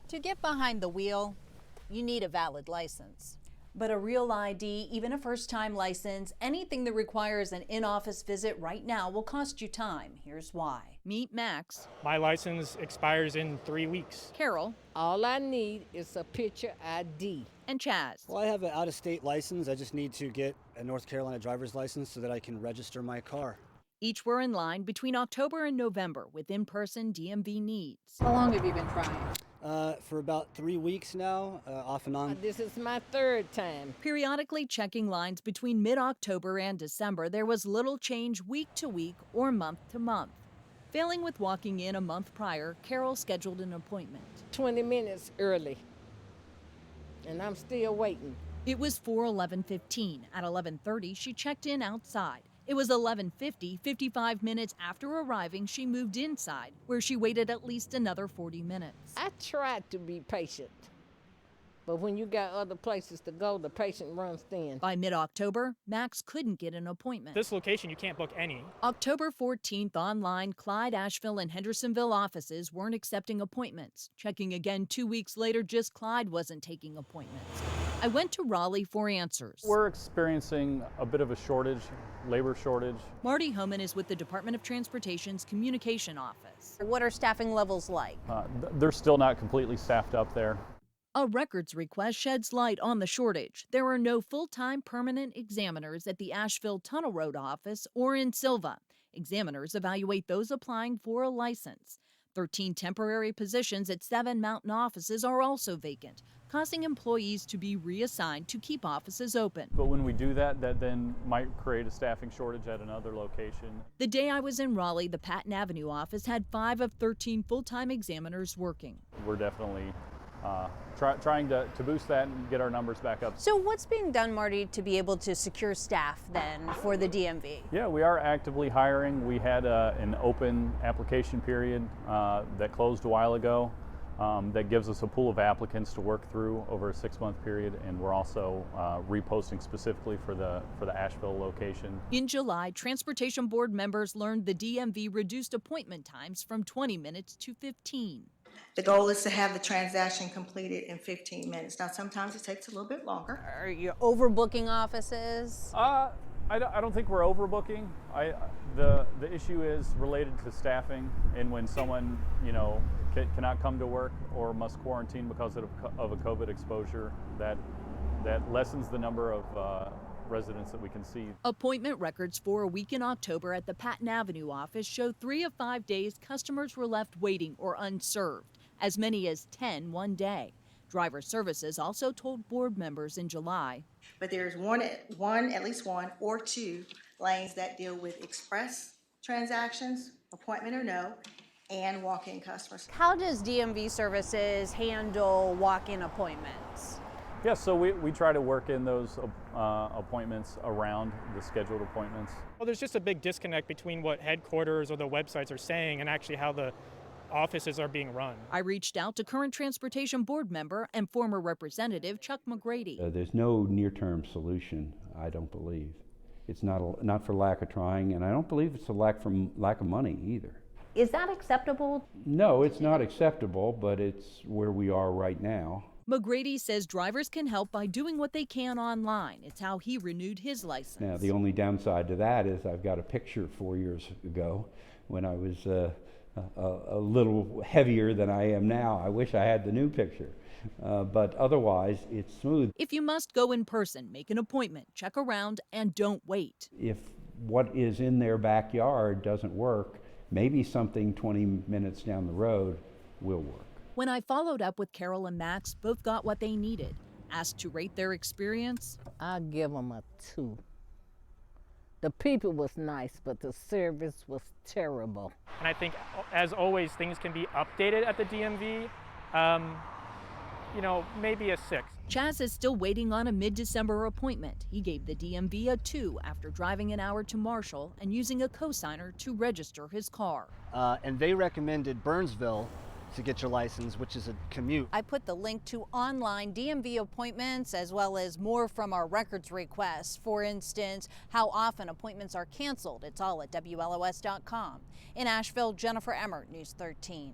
To get behind the wheel, you need a valid license. But a real ID, even a first-time license, anything that requires an in-office visit right now will cost you time. Here's why. Meet Max. My license expires in 3 weeks. Carol. All I need is a picture ID. And Chaz. Well, I have an out-of-state license. I just need to get a North Carolina driver's license so that I can register my car. Each were in line between October and November with in-person DMV needs. How long have you been trying? For about 3 weeks now, off and on. This is my third time. Periodically checking lines between mid-October and December, there was little change week to week or month to month. Failing with walking in a month prior, Carol scheduled an appointment. 20 minutes early, and I'm still waiting. It was 4:11:15. At 11:30, she checked in outside. It was 11:50, 55 minutes after arriving, she moved inside, where she waited at least another 40 minutes. I tried to be patient, but when you got other places to go, the patient runs thin. By mid-October, Max couldn't get an appointment. This location, you can't book any. October 14th online, Clyde, Asheville, and Hendersonville offices weren't accepting appointments. Checking again 2 weeks later, just Clyde wasn't taking appointments. I went to Raleigh for answers. We're experiencing a bit of a shortage, labor shortage. Marty Homan is with the Department of Transportation's Communication Office. What are staffing levels like? They're still not completely staffed up there. A records request sheds light on the shortage. There are no full-time permanent examiners at the Asheville Tunnel Road office or in Silva. Examiners evaluate those applying for a license. 13 temporary positions at 7 mountain offices are also vacant, causing employees to be reassigned to keep offices open. But when we do that, that then might create a staffing shortage at another location. The day I was in Raleigh, the Patton Avenue office had 5 of 13 full-time examiners working. We're definitely trying to boost that and get our numbers back up. So what's being done, Marty, to be able to secure staff then for the DMV? Yeah, we are actively hiring. We had an open application period that closed a while ago. That gives us a pool of applicants to work through over a 6-month period, and we're also reposting specifically for the Asheville location. In July, Transportation Board members learned the DMV reduced appointment times from 20 minutes to 15. The goal is to have the transaction completed in 15 minutes. Now, sometimes it takes a little bit longer. Are you overbooking offices? I don't think we're overbooking. The issue is related to staffing, and when someone cannot come to work or must quarantine because of a COVID exposure, that lessens the number of residents that we can see. Appointment records for a week in October at the Patton Avenue office show 3 of 5 days customers were left waiting or unserved, as many as 10 one day. Driver Services also told board members in July. But there's at least one or two lanes that deal with express transactions, appointment or no, and walk-in customers. How does DMV Services handle walk-in appointments? Yeah, so we try to work in those appointments around the scheduled appointments. Well, there's just a big disconnect between what headquarters or the websites are saying and actually how the offices are being run. I reached out to current Transportation Board member and former Representative Chuck McGrady. There's no near-term solution, I don't believe. It's not for lack of trying, and I don't believe it's a lack of money either. Is that acceptable? No, it's not acceptable, but it's where we are right now. McGrady says drivers can help by doing what they can online. It's how he renewed his license. Now, the only downside to that is I've got a picture 4 years ago when I was a little heavier than I am now. I wish I had the new picture, but otherwise it's smooth. If you must go in person, make an appointment, check around, and don't wait. If what is in their backyard doesn't work, maybe something 20 minutes down the road will work. When I followed up with Carol and Max, both got what they needed. Asked to rate their experience, I'll give them a 2. The people was nice, but the service was terrible. And I think, as always, things can be updated at the DMV. Maybe a 6. Chaz is still waiting on a mid-December appointment. He gave the DMV a 2 after driving an hour to Marshall and using a cosigner to register his car. And they recommended Burnsville to get your license, which is a commute. I put the link to online DMV appointments as well as more from our records requests. For instance, how often appointments are canceled. It's all at WLOS.com. In Asheville, Jennifer Emmert, News 13.